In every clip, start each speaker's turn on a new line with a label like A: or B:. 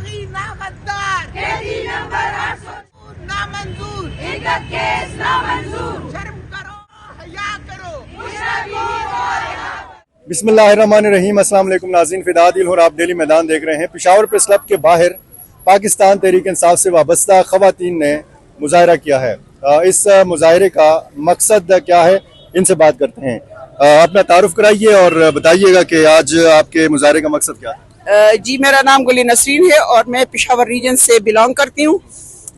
A: बागी ना गद्दार, कैदी नंबर 800 नामंजूर, इनका केस नामंजूर। शर्म करो, हया करो, बुशरा बीबी को रिहा करो।
B: बिस्मिल्लाहिर्रहमानिर्रहीम। अस्सलाम वालेकुम नाज़रीन, फिदा आदिल और आप डेली मैदान देख रहे हैं। पेशावर प्रेस क्लब के बाहर पाकिस्तान तहरीक इंसाफ से वाबस्ता ख़वातीन ने मुजाहरा किया है। इस मुजाहरे का मकसद क्या है, इनसे बात करते हैं। अपना तारुफ कराइए और बताइएगा कि आज आपके मुजाहरे का मकसद क्या है।
C: जी, मेरा नाम गुली नसरीन है और मैं पेशावर रीजन से बिलोंग करती हूँ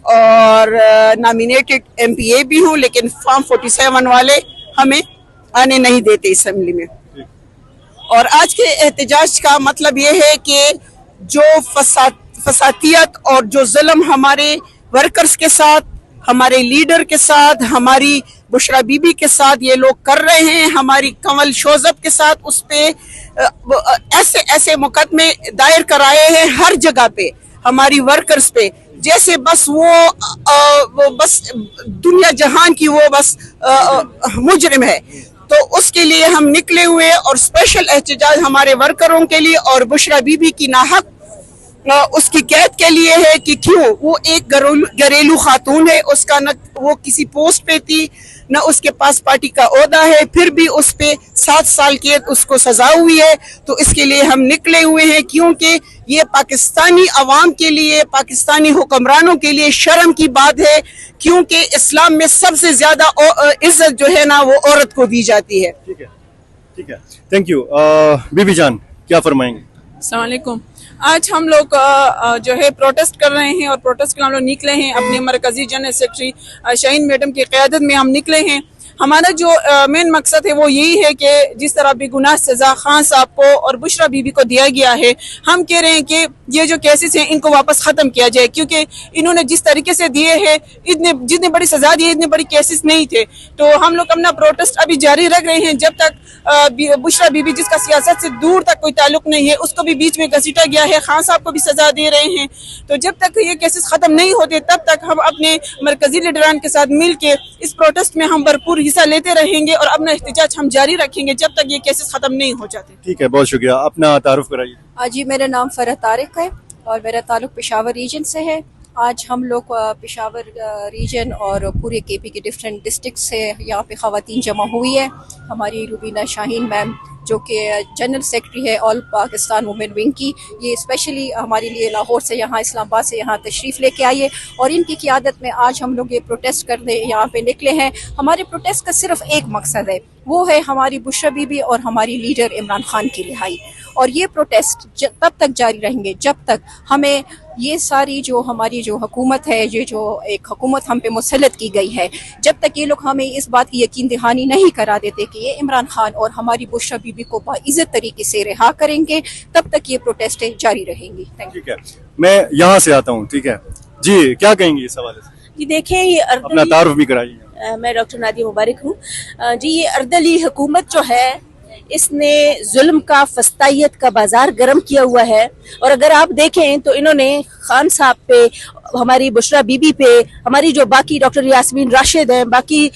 C: और नॉमिनेटेड MPA भी हूँ, लेकिन फॉर्म 47 वाले हमें आने नहीं देते असेंबली में। और आज के एहतजाज का मतलब ये है कि जो फसातियत और जो जुल्म हमारे वर्कर्स के साथ, हमारे लीडर के साथ, हमारी बुशरा बीबी के साथ ये लोग कर रहे हैं, हमारी कंवल शोजब के साथ, उस पे ऐसे ऐसे मुकदमे दायर कराए हैं हर जगह पे हमारी वर्कर्स पे, जैसे बस वो बस दुनिया जहान की वो बस मुजरिम है। तो उसके लिए हम निकले हुए और स्पेशल एहतजाज हमारे वर्करों के लिए और बुशरा बीबी की नाहक उसकी कैद के लिए है कि क्यों वो एक घरेलू खातून है, उसका न वो किसी पोस्ट पे थी, न उसके पास पार्टी का ओहदा है, फिर भी उस पे 7 साल कैद उसको सजा हुई है। तो इसके लिए हम निकले हुए हैं, क्योंकि ये पाकिस्तानी अवाम के लिए, पाकिस्तानी हुक्मरानों के लिए शर्म की बात है, क्योंकि इस्लाम में सबसे ज्यादा इज्जत जो है ना वो औरत को दी जाती है।
B: ठीक है, ठीक है, थैंक यू। बीबी जान क्या फरमाएंगे।
D: अस्सलाम वालेकुम। आज हम लोग जो है प्रोटेस्ट कर रहे हैं और प्रोटेस्ट के हम लोग निकले हैं अपने मरकजी जनरल सेक्रेटरी शाहीन मैडम की क़यादत में हम निकले हैं। हमारा जो मेन मकसद है वो यही है कि जिस तरह बेगुनाह सजा खान साहब को और बुशरा बीबी को दिया गया है, हम कह रहे हैं कि ये जो केसेस हैं इनको वापस ख़त्म किया जाए, क्योंकि इन्होंने जिस तरीके से दिए हैं, जितनी बड़ी सजा दी है, इतने बड़ी केसेस नहीं थे। तो हम लोग अपना प्रोटेस्ट अभी जारी रख रहे हैं जब तक बुशरा बीबी, जिसका सियासत से दूर तक कोई ताल्लुक नहीं है, उसको भी बीच में घसीटा गया है, खान साहब को भी सजा दे रहे हैं। तो जब तक ये केसेस ख़त्म नहीं होते तब तक हम अपने मरकजी लीडरान के साथ मिल के इस प्रोटेस्ट में हम भरपूर हिस्सा लेते रहेंगे और अपना एहतजाज हम जारी रखेंगे जब तक ये केसेस खत्म नहीं हो जाते।
B: ठीक है, बहुत शुक्रिया। अपना तारुफ कराइए।
E: जी, मेरा नाम फरह तारिक है और मेरा ताल्लुक पेशावर रीजन से है। आज हम लोग पेशावर रीजन और पूरे KP के डिफरेंट डिस्ट्रिक्ट से यहाँ पे ख़वातीन जमा हुई है। हमारी रुबीना शाहीन मैम जो कि जनरल सेक्रेटरी है ऑल पाकिस्तान वुमेन विंग की, ये स्पेशली हमारे लिए लाहौर से, यहाँ इस्लामाबाद से यहाँ तशरीफ़ लेके आई है और इनकी क़ियादत में आज हम लोग ये प्रोटेस्ट करने यहाँ पे निकले हैं। हमारे प्रोटेस्ट का सिर्फ एक मकसद है, वो है हमारी बुशरा बीबी और हमारी लीडर इमरान खान की रिहाई। और ये प्रोटेस्ट तब तक जारी रहेंगे जब तक हमें ये सारी जो हमारी जो हुकूमत है, ये जो एक हुकूमत हम पे मुसल्लत की गई है, जब तक ये लोग हमें इस बात की यकीन दहानी नहीं करा देते कि ये इमरान खान और हमारी बुशरा बीबी को बाइज़्ज़त तरीके से रिहा करेंगे, तब तक ये प्रोटेस्टें जारी रहेंगी।
B: ठीक है, मैं यहाँ से आता हूँ। ठीक है जी, क्या कहेंगे इस हवाले से।
F: जी देखिए, ये
B: अपना तारुफ भी कराइए।
F: मैं डॉक्टर नादिया मुबारक हूँ। जी, ये अर्दली हुकूमत जो है इसने जुल्म का, फस्तायत का बाजार गर्म किया हुआ है। और अगर आप देखें तो इन्होंने खान साहब पे, हमारी बुशरा बीबी पे, हमारी जो बाकी डॉक्टर यास्मीन राशिद हैं, बाकी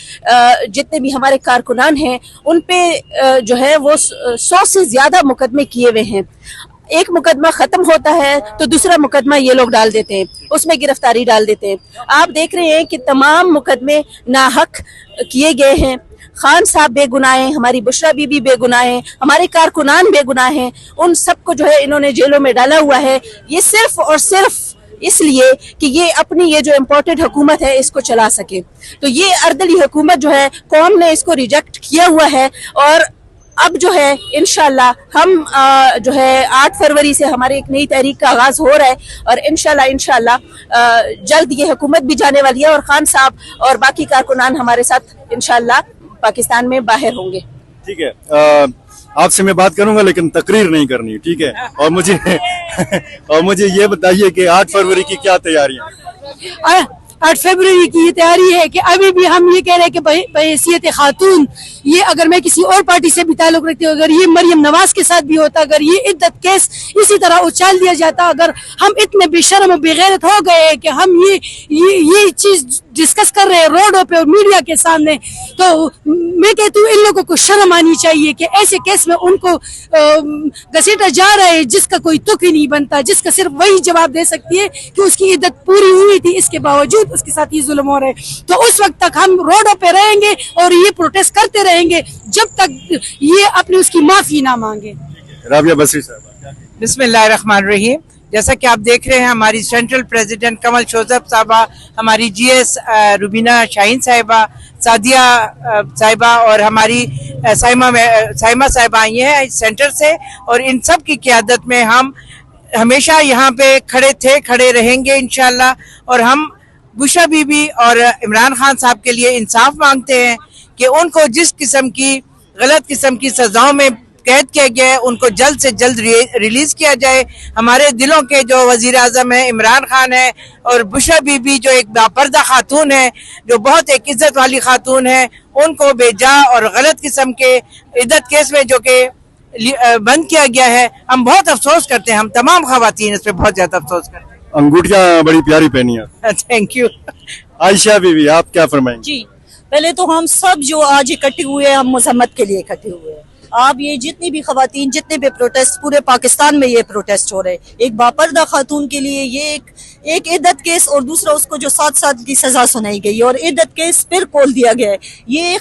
F: जितने भी हमारे कारकुनान हैं, उन पे जो है वो 100 से ज्यादा मुकदमे किए हुए हैं। एक मुकदमा खत्म होता है तो दूसरा मुकदमा ये लोग डाल देते हैं, उसमें गिरफ्तारी डाल देते हैं। आप देख रहे हैं कि तमाम मुकदमे नाहक किए गए हैं। खान साहब बेगुनाह हैं, हमारी बुशरा बीबी बेगुनाह हैं, हमारे कारकुनान बेगुनाह हैं, उन सबको जो है इन्होंने जेलों में डाला हुआ है। ये सिर्फ और सिर्फ इसलिए कि ये अपनी ये जो इम्पोर्टेड हुकूमत है इसको चला सके। तो ये अर्दली हुकूमत जो है कौम ने इसको रिजेक्ट किया हुआ है और अब जो है इंशाल्लाह हम जो है 8 फरवरी से हमारे एक नई तहरीक का आगाज हो रहा है और इंशाल्लाह जल्द ये हुकूमत भी जाने वाली है और खान साहब और बाकी कारकुनान हमारे साथ इंशाल्लाह पाकिस्तान में बाहर होंगे।
B: ठीक है, आपसे मैं बात करूंगा लेकिन तकरीर नहीं करनी, ठीक है। और मुझे और मुझे ये बताइए कि 8 फरवरी की क्या तैयारियां।
G: 8 फरवरी की ये तैयारी है कि अभी भी हम ये कह रहे हैं कि बहैसियत खातून ये अगर मैं किसी और पार्टी से भी ताल्लुक रखती हूँ, अगर ये मरियम नवाज के साथ भी होता, अगर ये इद्दत केस इसी तरह उछाल दिया जाता, अगर हम इतने बेशर्म और बेगैरत हो गए कि हम ये चीज डिस्कस कर रहे हैं रोडों पे और मीडिया के सामने, तो मैं कहती हूँ इन लोगों को शर्म आनी चाहिए कि ऐसे केस में उनको घसीटा जा रहा है जिसका कोई तुक ही नहीं बनता, जिसका सिर्फ वही जवाब दे सकती है कि उसकी इद्दत पूरी हुई थी, इसके बावजूद उसके साथ ये जुल्म हो रहा है। तो उस वक्त तक हम रोडों पे रहेंगे और ये प्रोटेस्ट करते रहेंगे जब तक ये अपनी उसकी माफी ना मांगे।
B: राबिया बसरी साहब,
H: बिस्मिल्लाहिर्रहमानिर्रहीम। जैसा कि आप देख रहे हैं, हमारी सेंट्रल प्रेसिडेंट कमल शोजब साहबा, हमारी जीएस रुबीना शाहीन साहिबा, सादिया साहिबा और हमारी साइमा साहिबा आई हैं सेंटर से, और इन सब की क़ियादत में हम हमेशा यहाँ पे खड़े थे, खड़े रहेंगे इंशाल्लाह। और हम बुशरा बीबी और इमरान खान साहब के लिए इंसाफ मांगते हैं कि उनको जिस किस्म की गलत किस्म की सजाओं में कैद किया गया है, उनको जल्द से जल्द रिलीज किया जाए। हमारे दिलों के जो वजीर आजम है इमरान खान है, और बुशरा बीबी जो एक बापर्दा खातून है, जो बहुत एक इज्जत वाली खातून है, उनको बेजा और गलत किस्म के इद्दत केस में जो कि बंद किया गया है, हम बहुत अफसोस करते हैं। हम तमाम खवातीन इस पर बहुत ज्यादा अफसोस करते हैं।
B: अंगूठियां बड़ी प्यारी पहनी है।
H: Thank you.
B: आयशा बीवी, आप क्या फरमाएंगे?
F: जी, पहले तो हम सब जो आज इकट्ठे हुए हैं, हम मजम्मत के लिए इकट्ठे हुए हैं। आप ये जितनी भी खवातीन, जितने भी प्रोटेस्ट पूरे पाकिस्तान में ये प्रोटेस्ट हो रहे हैं, एक बापर्दा खातून के लिए ये एक इद्दत केस, और दूसरा उसको जो 7 साल की सजा सुनाई गई और इद्दत केस फिर खोल दिया गया है। ये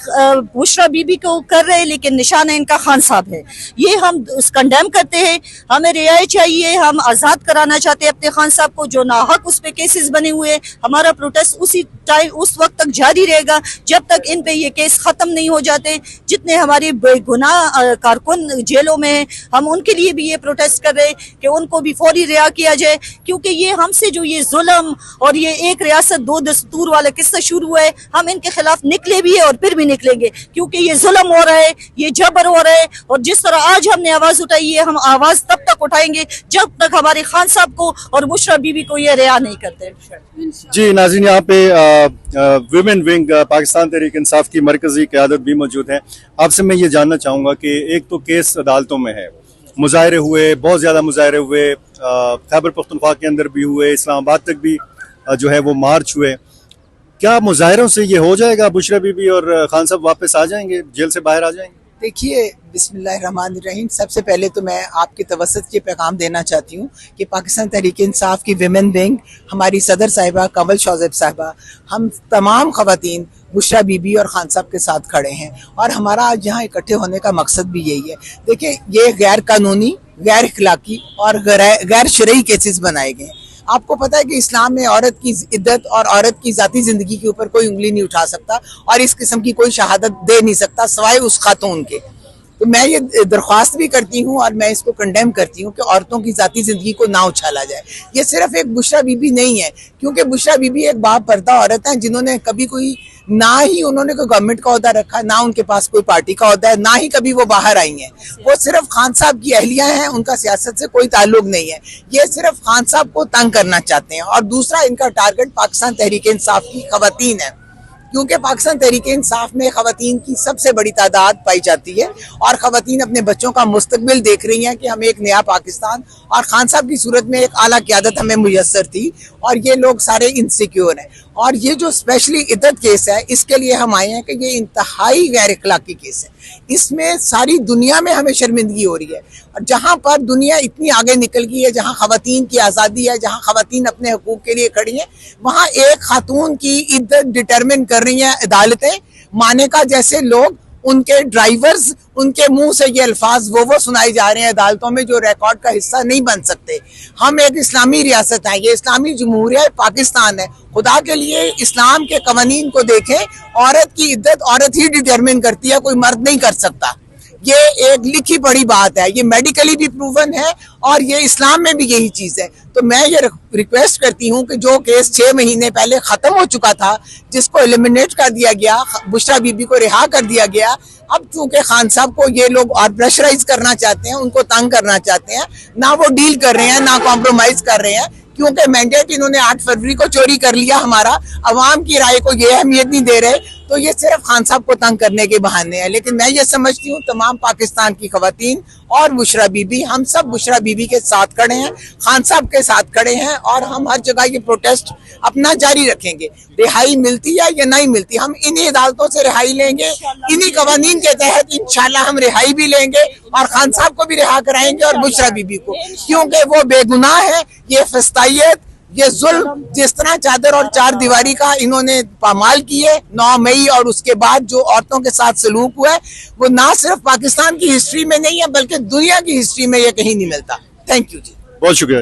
F: बुशरा बीबी को कर रहे हैं, लेकिन निशान इनका खान साहब है। ये हम कंडेम करते हैं। हमें रियायत चाहिए। हम आज़ाद कराना चाहते हैं अपने खान साहब को, जो नाहक उस पर केसेस बने हुए हैं। हमारा प्रोटेस्ट उसी टाइम उस वक्त तक जारी रहेगा जब तक इन पे ये केस खत्म नहीं हो जाते। जितने हमारे बेगुनाह कारकुन जेलों में, हम उनके लिए भी ये प्रोटेस्ट कर रहे हैं कि उनको भी फौरी रिहा किया जाए, क्योंकि ये हमसे जो ये जुल्म और ये एक रियासत दो दस्तूर वाला किस्सा शुरू हुआ है, हम इनके खिलाफ निकले भी है और फिर भी निकलेंगे, क्योंकि ये जुल्म हो रहा है, ये जबर हो रहा है। और जिस तरह आज हमने आवाज उठाई है, हम आवाज तब तक उठाएंगे जब तक हमारे खान साहब को और बुशरा बीबी को ये रिहा नहीं करते।
B: जी नाज़रीन, यहाँ पे वुमेन विंग पाकिस्तान तहरीक इंसाफ की मरकजी क़यादत भी मौजूद है। आपसे मैं ये जानना चाहूँगा कि एक तो केस अदालतों में है, मुजाहरे हुए, बहुत ज़्यादा मुजाहरे हुए, खैबर पख्तूनख्वा के अंदर भी हुए, इस्लामाबाद तक भी जो है वो मार्च हुए। क्या मुजाहरों से ये हो जाएगा, बुशरा बीबी और खान साहब वापस आ जाएंगे, जेल से बाहर आ जाएंगे?
I: देखिए, बिस्मिल्लाहिर्रहमानिर्रहीम। सबसे पहले तो मैं आपकी तवस्सुत ये पैगाम देना चाहती हूँ कि पाकिस्तान तहरीक इंसाफ की विमेन विंग, हमारी सदर साहिबा कमल शोजब साहिबा, हम तमाम खवातीन बुशरा बीबी और खान साहब के साथ खड़े हैं, और हमारा आज यहाँ इकट्ठे होने का मकसद भी यही है। देखिए, ये गैर कानूनी, गैर इखलाकी और गैर शरई केसेस बनाए गए। आपको पता है कि इस्लाम में औरत की इद्दत और औरत की जाती जिंदगी के ऊपर कोई उंगली नहीं उठा सकता, और इस किस्म की कोई शहादत दे नहीं सकता सवाए उस खातून के। तो मैं ये दरख्वास्त भी करती हूँ और मैं इसको कंडेम करती हूँ कि औरतों की जाती जिंदगी को ना उछाला जाए। ये सिर्फ एक बुशरा बीबी नहीं है, क्योंकि बुशरा बीबी एक बापर्दा औरत है जिन्होंने कभी कोई, ना ही उन्होंने कोई गवर्नमेंट का ओहदा रखा, ना उनके पास कोई पार्टी का ओहदा है, ना ही कभी वो बाहर आई हैं। वो सिर्फ खान साहब की अहलिया हैं, उनका सियासत से कोई ताल्लुक नहीं है। ये सिर्फ खान साहब को तंग करना चाहते हैं। और दूसरा, इनका टारगेट पाकिस्तान तहरीक इंसाफ की खवातीन है, क्योंकि पाकिस्तान तहरीक इंसाफ में खवातीन की सबसे बड़ी तादाद पाई जाती है, और खवातीन अपने बच्चों का मुस्तकबिल देख रही हैं कि हम एक नया पाकिस्तान, और खान साहब की सूरत में एक आला क़यादत हमें मुयस्सर थी, और ये लोग सारे इनसिक्योर हैं। और ये जो स्पेशली इद्दत केस है, इसके लिए हम आए हैं कि ये इंतहाई गैर इखलाकी केस है। इसमें सारी दुनिया में हमें शर्मिंदगी हो रही है, और जहाँ पर दुनिया इतनी आगे निकल गई है, जहाँ खवातीन की आज़ादी है, जहाँ खवातीन अपने हकूक़ के लिए खड़ी हैं, वहाँ एक खातून की इद्दत डिटरमिन कर रही हैं अदालतें। माने का जैसे लोग, उनके ड्राइवर्स, उनके मुंह से ये अल्फाज वो सुनाए जा रहे हैं अदालतों में जो रिकॉर्ड का हिस्सा नहीं बन सकते। हम एक इस्लामी रियासत है, ये इस्लामी जमहूरिया पाकिस्तान है। खुदा के लिए इस्लाम के कवानीन को देखें। औरत की इद्दत औरत ही डिटरमिन करती है, कोई मर्द नहीं कर सकता। ये एक लिखी पड़ी बात है, ये मेडिकली भी प्रूवन है, और ये इस्लाम में भी यही चीज है। तो मैं ये रिक्वेस्ट करती हूँ कि जो केस 6 महीने पहले खत्म हो चुका था, जिसको एलिमिनेट कर दिया गया, बुशरा बीबी को रिहा कर दिया गया, अब चूंकि खान साहब को ये लोग और प्रेशराइज करना चाहते हैं, उनको तंग करना चाहते हैं, ना वो डील कर रहे हैं, ना कॉम्प्रोमाइज कर रहे हैं, क्योंकि मैंडेट इन्होंने 8 फरवरी को चोरी कर लिया हमारा। अवाम की राय को ये अहमियत नहीं दे रहे, तो ये सिर्फ खान साहब को तंग करने के बहाने हैं। लेकिन मैं ये समझती हूँ तमाम पाकिस्तान की खवातीन और बुशरा बीबी, हम सब बुशरा बीबी के साथ खड़े हैं, खान साहब के साथ खड़े हैं और हम हर जगह ये प्रोटेस्ट अपना जारी रखेंगे। रिहाई मिलती है या नहीं मिलती, हम इन्हीं अदालतों से रिहाई लेंगे, इन्हीं कवानीन के तहत इंशाल्लाह हम रिहाई भी लेंगे और खान साहब को भी रिहा कराएंगे और बुशरा बीबी को, क्योंकि वो बेगुनाह है। ये फस्तायत, ये जुल्म, जिस तरह चादर और चार दीवारी का इन्होंने पामाल की है 9 मई और उसके बाद जो औरतों के साथ सलूक हुआ है, वो ना सिर्फ पाकिस्तान की हिस्ट्री में नहीं है बल्कि दुनिया की हिस्ट्री में ये कहीं नहीं मिलता। थैंक यू जी,
B: बहुत शुक्रिया।